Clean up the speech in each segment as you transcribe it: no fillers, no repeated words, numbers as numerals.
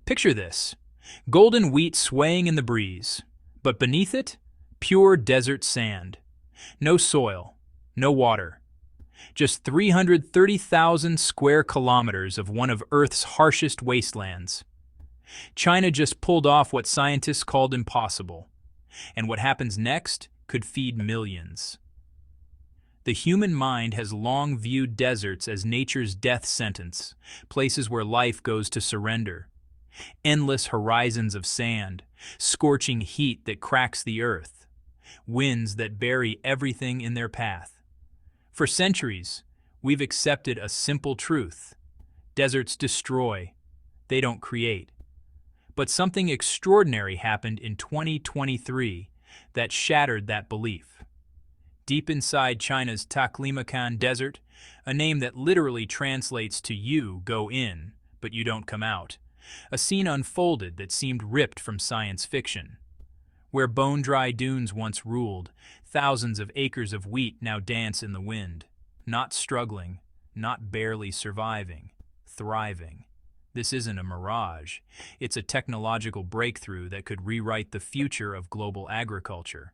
Picture this: golden wheat swaying in the breeze, but beneath it, pure desert sand. No soil, no water. Just 330,000 square kilometers of one of Earth's harshest wastelands. China just pulled off what scientists called impossible, and what happens next could feed millions. The human mind has long viewed deserts as nature's death sentence, places where life goes to surrender. Endless horizons of sand, scorching heat that cracks the earth, winds that bury everything in their path. For centuries, we've accepted a simple truth: deserts destroy, they don't create. But something extraordinary happened in 2023 that shattered that belief. Deep inside China's Taklamakan Desert, a name that literally translates to "you go in, but you don't come out," a scene unfolded that seemed ripped from science fiction. Where bone-dry dunes once ruled, thousands of acres of wheat now dance in the wind. Not struggling, not barely surviving, thriving. This isn't a mirage. It's a technological breakthrough that could rewrite the future of global agriculture.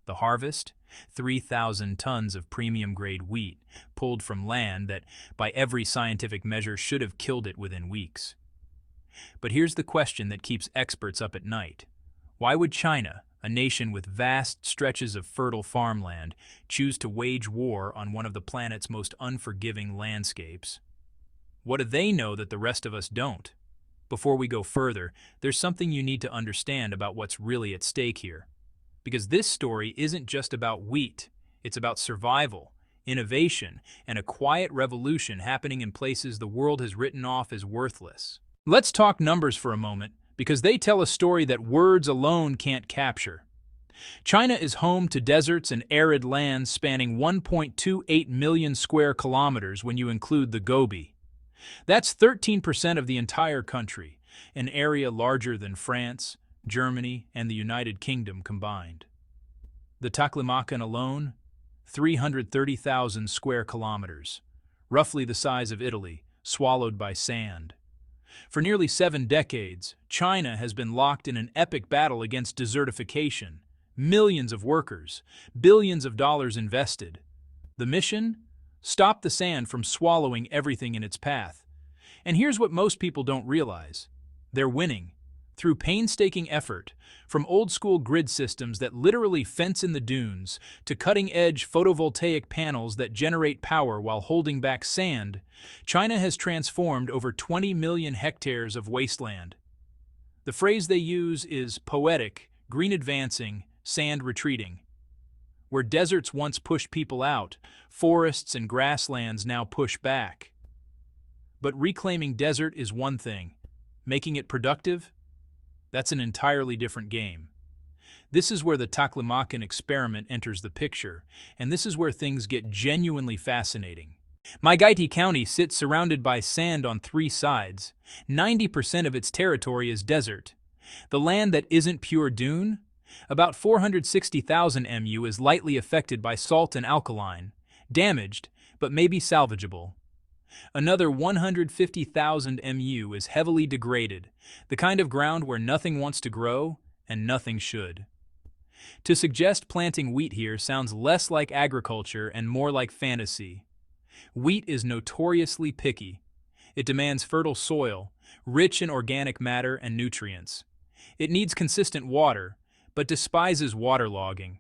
The harvest? 3,000 tons of premium-grade wheat, pulled from land that, by every scientific measure, should have killed it within weeks. But here's the question that keeps experts up at night. Why would China, a nation with vast stretches of fertile farmland, choose to wage war on one of the planet's most unforgiving landscapes? What do they know that the rest of us don't? Before we go further, there's something you need to understand about what's really at stake here. Because this story isn't just about wheat, it's about survival, innovation, and a quiet revolution happening in places the world has written off as worthless. Let's talk numbers for a moment, because they tell a story that words alone can't capture. China is home to deserts and arid lands spanning 1.28 million square kilometers when you include the Gobi. That's 13% of the entire country, an area larger than France, Germany, and the United Kingdom combined. The Taklamakan alone, 330,000 square kilometers, roughly the size of Italy, swallowed by sand. For nearly 7 decades, China has been locked in an epic battle against desertification. Millions of workers, billions of dollars invested. The mission? Stop the sand from swallowing everything in its path. And here's what most people don't realize. They're winning. Through painstaking effort, from old-school grid systems that literally fence in the dunes to cutting-edge photovoltaic panels that generate power while holding back sand, China has transformed over 20 million hectares of wasteland. The phrase they use is poetic: green advancing, sand retreating. Where deserts once pushed people out, forests and grasslands now push back. But reclaiming desert is one thing. Making it productive? That's an entirely different game. This is where the Taklamakan experiment enters the picture, and this is where things get genuinely fascinating. Magaiti County sits surrounded by sand on 3 sides. 90% of its territory is desert. The land that isn't pure dune? About 460,000 mu is lightly affected by salt and alkaline, damaged, but maybe salvageable. Another 150,000 mu is heavily degraded, the kind of ground where nothing wants to grow and nothing should. To suggest planting wheat here sounds less like agriculture and more like fantasy. Wheat is notoriously picky. It demands fertile soil, rich in organic matter and nutrients. It needs consistent water, but despises waterlogging.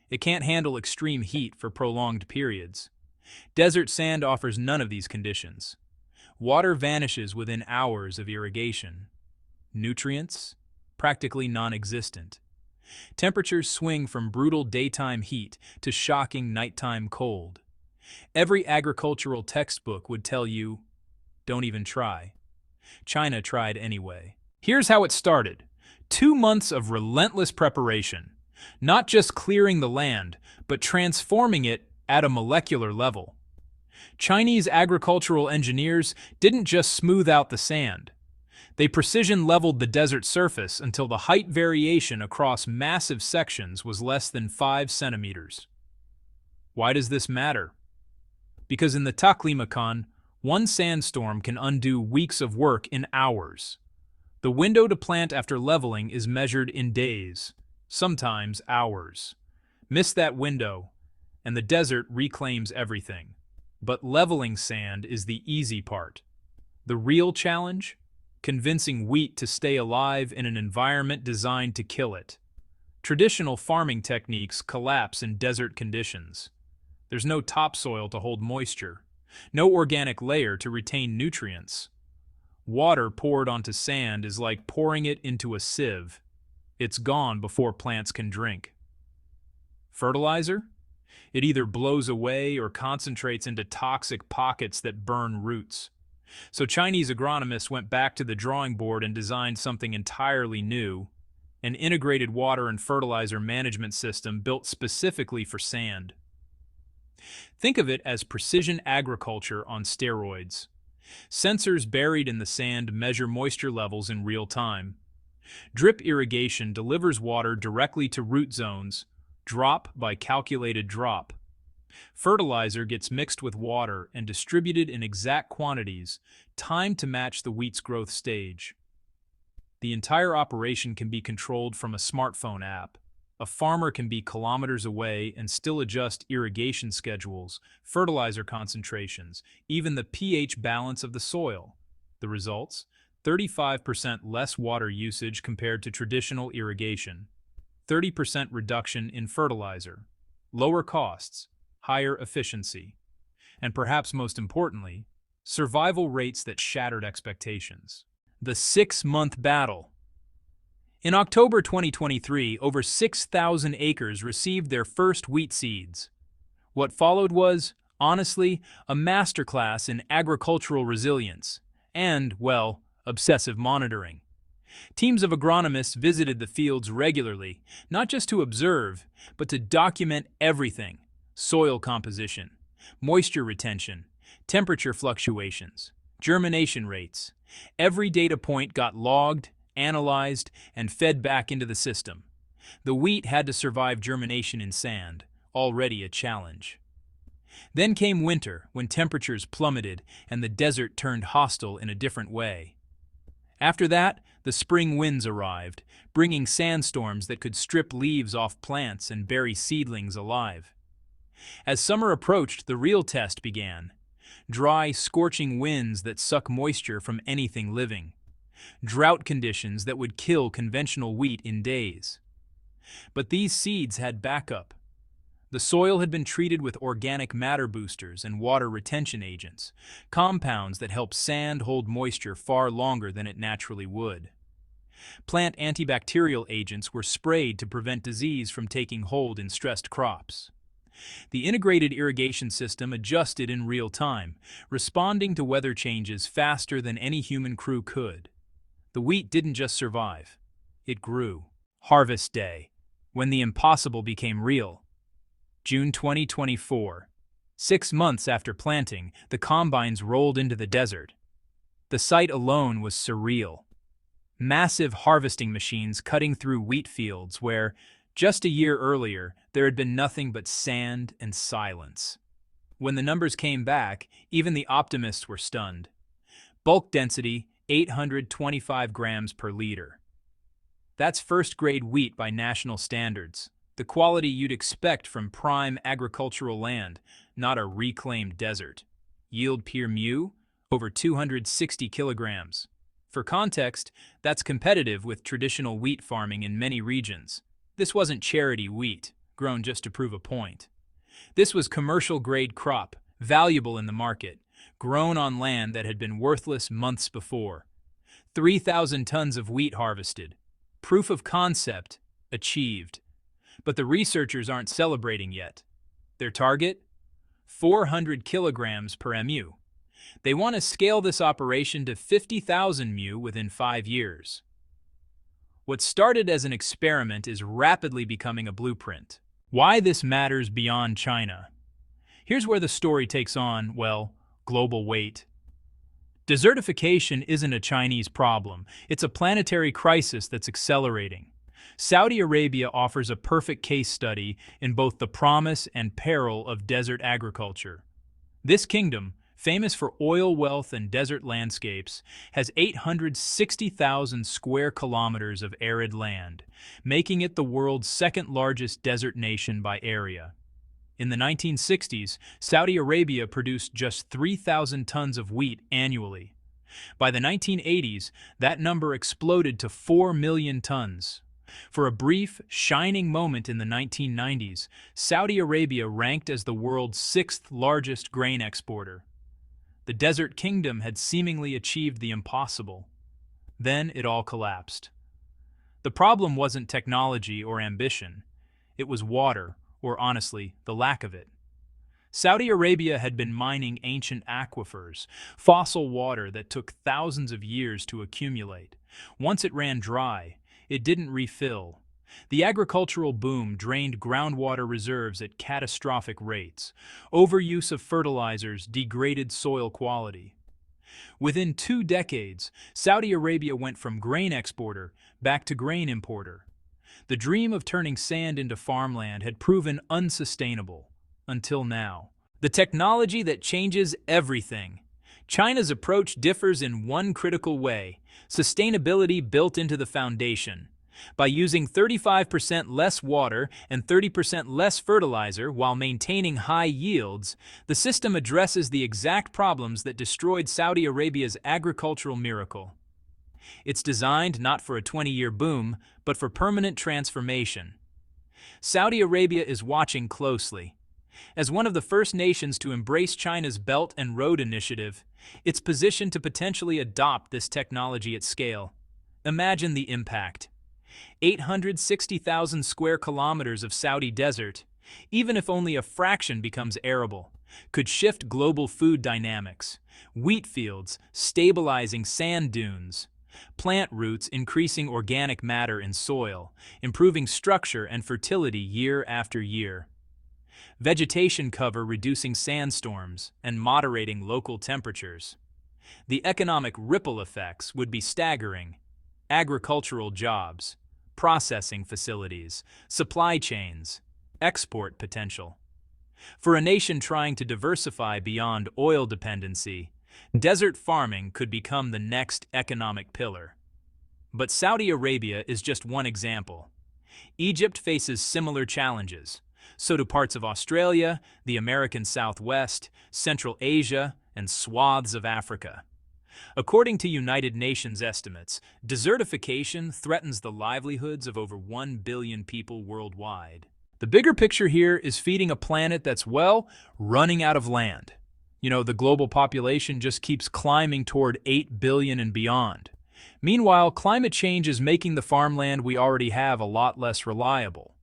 It can't handle extreme heat for prolonged periods. Desert sand offers none of these conditions. Water vanishes within hours of irrigation. Nutrients? Practically non-existent. Temperatures swing from brutal daytime heat to shocking nighttime cold. Every agricultural textbook would tell you, don't even try. China tried anyway. Here's how it started. 2 months of relentless preparation. Not just clearing the land, but transforming it at a molecular level. Chinese agricultural engineers didn't just smooth out the sand. They precision leveled the desert surface until the height variation across massive sections was less than 5 centimeters. Why does this matter? Because in the Taklamakan, one sandstorm can undo weeks of work in hours. The window to plant after leveling is measured in days, sometimes hours. Miss that window, and the desert reclaims everything. But leveling sand is the easy part. The real challenge? Convincing wheat to stay alive in an environment designed to kill it. Traditional farming techniques collapse in desert conditions. There's no topsoil to hold moisture, no organic layer to retain nutrients. Water poured onto sand is like pouring it into a sieve. It's gone before plants can drink. Fertilizer? It either blows away or concentrates into toxic pockets that burn roots. So Chinese agronomists went back to the drawing board and designed something entirely new, an integrated water and fertilizer management system built specifically for sand. Think of it as precision agriculture on steroids. Sensors buried in the sand measure moisture levels in real time. Drip irrigation delivers water directly to root zones, drop by calculated drop. Fertilizer gets mixed with water and distributed in exact quantities, timed to match the wheat's growth stage. The entire operation can be controlled from a smartphone app. A farmer can be kilometers away and still adjust irrigation schedules, fertilizer concentrations, even the pH balance of the soil. The results? 35% less water usage compared to traditional irrigation, 30% reduction in fertilizer, lower costs, higher efficiency, and perhaps most importantly, survival rates that shattered expectations. The 6-month battle. In October 2023, over 6,000 acres received their first wheat seeds. What followed was, honestly, a masterclass in agricultural resilience and, well, obsessive monitoring. Teams of agronomists visited the fields regularly, not just to observe, but to document everything: soil composition, moisture retention, temperature fluctuations, germination rates. Every data point got logged, analyzed, and fed back into the system. The wheat had to survive germination in sand, already a challenge. Then came winter, when temperatures plummeted and the desert turned hostile in a different way. After that, the spring winds arrived, bringing sandstorms that could strip leaves off plants and bury seedlings alive. As summer approached, the real test began. Dry, scorching winds that suck moisture from anything living. Drought conditions that would kill conventional wheat in days. But these seeds had backup. The soil had been treated with organic matter boosters and water retention agents, compounds that help sand hold moisture far longer than it naturally would. Plant antibacterial agents were sprayed to prevent disease from taking hold in stressed crops. The integrated irrigation system adjusted in real time, responding to weather changes faster than any human crew could. The wheat didn't just survive, it grew. Harvest day, when the impossible became real. June 2024. 6 months after planting, the combines rolled into the desert. The sight alone was surreal. Massive harvesting machines cutting through wheat fields where, just a year earlier, there had been nothing but sand and silence. When the numbers came back, even the optimists were stunned. Bulk density, 825 grams per liter. That's first-grade wheat by national standards. The quality you'd expect from prime agricultural land, not a reclaimed desert. Yield per mu, over 260 kilograms. For context, that's competitive with traditional wheat farming in many regions. This wasn't charity wheat, grown just to prove a point. This was commercial-grade crop, valuable in the market, grown on land that had been worthless months before. 3,000 tons of wheat harvested. Proof of concept achieved. But the researchers aren't celebrating yet. Their target? 400 kilograms per mu. They want to scale this operation to 50,000 mu within 5 years. What started as an experiment is rapidly becoming a blueprint. Why this matters beyond China. Here's where the story takes on, well, global weight. Desertification isn't a Chinese problem. It's a planetary crisis that's accelerating. Saudi Arabia offers a perfect case study in both the promise and peril of desert agriculture. This kingdom, famous for oil wealth and desert landscapes, has 860,000 square kilometers of arid land, making it the world's second-largest desert nation by area. In the 1960s, Saudi Arabia produced just 3,000 tons of wheat annually. By the 1980s, that number exploded to 4 million tons. For a brief, shining moment in the 1990s, Saudi Arabia ranked as the world's sixth-largest grain exporter. The Desert Kingdom had seemingly achieved the impossible. Then it all collapsed. The problem wasn't technology or ambition. It was water, or honestly, the lack of it. Saudi Arabia had been mining ancient aquifers, fossil water that took thousands of years to accumulate. Once it ran dry, it didn't refill. The agricultural boom drained groundwater reserves at catastrophic rates. Overuse of fertilizers degraded soil quality. Within 2 decades, Saudi Arabia went from grain exporter back to grain importer. The dream of turning sand into farmland had proven unsustainable, until now. The technology that changes everything. China's approach differs in one critical way: sustainability built into the foundation. By using 35% less water and 30% less fertilizer while maintaining high yields, the system addresses the exact problems that destroyed Saudi Arabia's agricultural miracle. It's designed not for a 20-year boom, but for permanent transformation. Saudi Arabia is watching closely. As one of the first nations to embrace China's Belt and Road Initiative, it's positioned to potentially adopt this technology at scale. Imagine the impact. 860,000 square kilometers of Saudi desert, even if only a fraction becomes arable, could shift global food dynamics. Wheat fields stabilizing sand dunes, plant roots increasing organic matter in soil, improving structure and fertility year after year. Vegetation cover reducing sandstorms and moderating local temperatures. The economic ripple effects would be staggering. Agricultural jobs, processing facilities, supply chains, export potential. For a nation trying to diversify beyond oil dependency, desert farming could become the next economic pillar. But Saudi Arabia is just one example. Egypt faces similar challenges. So do parts of Australia, the American Southwest, Central Asia, and swaths of Africa. According to United Nations estimates, desertification threatens the livelihoods of over 1 billion people worldwide. The bigger picture here is feeding a planet that's, well, running out of land. The global population just keeps climbing toward 8 billion and beyond. Meanwhile, climate change is making the farmland we already have a lot less reliable.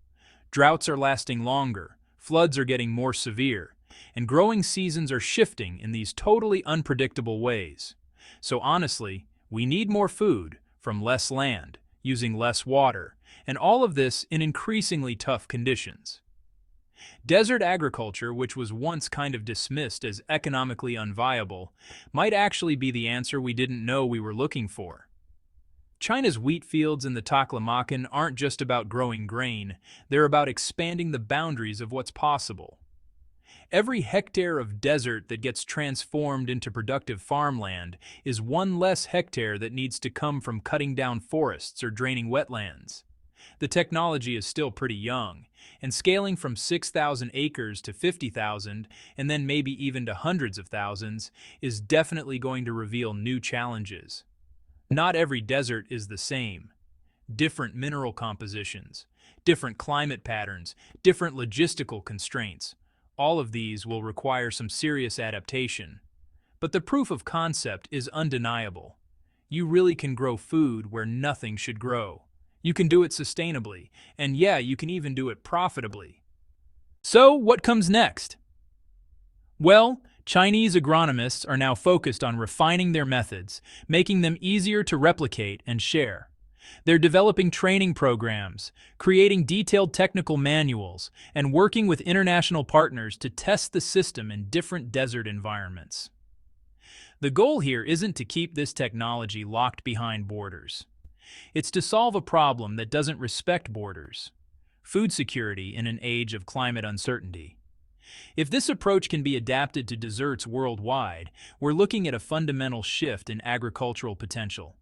Droughts are lasting longer, floods are getting more severe, and growing seasons are shifting in these totally unpredictable ways. So honestly, we need more food from less land, using less water, and all of this in increasingly tough conditions. Desert agriculture, which was once kind of dismissed as economically unviable, might actually be the answer we didn't know we were looking for. China's wheat fields in the Taklamakan aren't just about growing grain, they're about expanding the boundaries of what's possible. Every hectare of desert that gets transformed into productive farmland is one less hectare that needs to come from cutting down forests or draining wetlands. The technology is still pretty young, and scaling from 6,000 acres to 50,000 and then maybe even to hundreds of thousands is definitely going to reveal new challenges. Not every desert is the same. Different mineral compositions, different climate patterns, different logistical constraints. All of these will require some serious adaptation. But the proof of concept is undeniable. You really can grow food where nothing should grow. You can do it sustainably, and yeah, you can even do it profitably. So, what comes next? Well, Chinese agronomists are now focused on refining their methods, making them easier to replicate and share. They're developing training programs, creating detailed technical manuals, and working with international partners to test the system in different desert environments. The goal here isn't to keep this technology locked behind borders. It's to solve a problem that doesn't respect borders: food security in an age of climate uncertainty. If this approach can be adapted to deserts worldwide, we're looking at a fundamental shift in agricultural potential.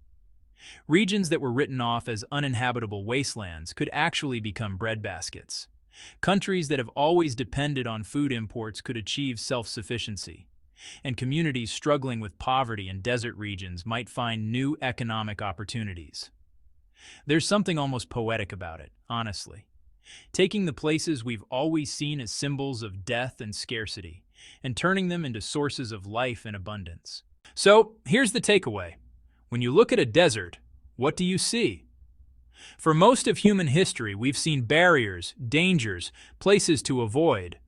Regions that were written off as uninhabitable wastelands could actually become breadbaskets. Countries that have always depended on food imports could achieve self-sufficiency, and communities struggling with poverty in desert regions might find new economic opportunities. There's something almost poetic about it, honestly. Taking the places we've always seen as symbols of death and scarcity, and turning them into sources of life and abundance. So, here's the takeaway. When you look at a desert, what do you see? For most of human history, we've seen barriers, dangers, places to avoid.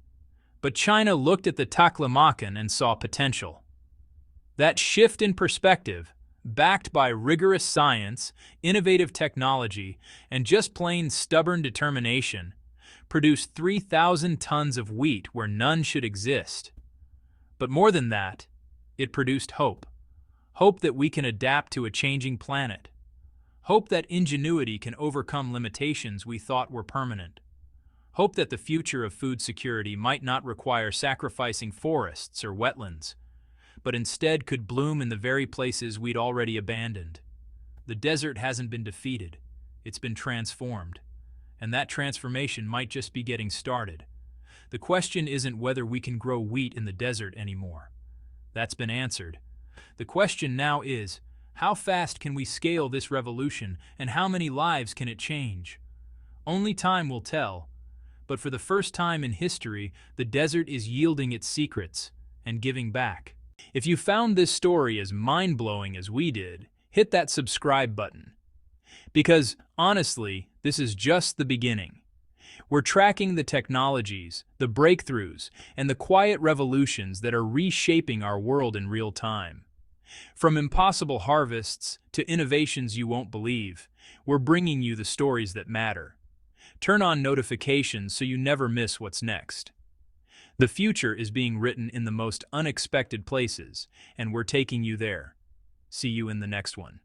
But China looked at the Taklamakan and saw potential. That shift in perspective, backed by rigorous science, innovative technology, and just plain stubborn determination, produced 3,000 tons of wheat where none should exist. But more than that, it produced hope. Hope that we can adapt to a changing planet. Hope that ingenuity can overcome limitations we thought were permanent. Hope that the future of food security might not require sacrificing forests or wetlands, but instead could bloom in the very places we'd already abandoned. The desert hasn't been defeated, it's been transformed. And that transformation might just be getting started. The question isn't whether we can grow wheat in the desert anymore. That's been answered. The question now is, how fast can we scale this revolution, and how many lives can it change? Only time will tell, but for the first time in history, the desert is yielding its secrets and giving back. If you found this story as mind-blowing as we did, hit that subscribe button. Because, honestly, this is just the beginning. We're tracking the technologies, the breakthroughs, and the quiet revolutions that are reshaping our world in real time. From impossible harvests to innovations you won't believe, we're bringing you the stories that matter. Turn on notifications so you never miss what's next. The future is being written in the most unexpected places, and we're taking you there. See you in the next one.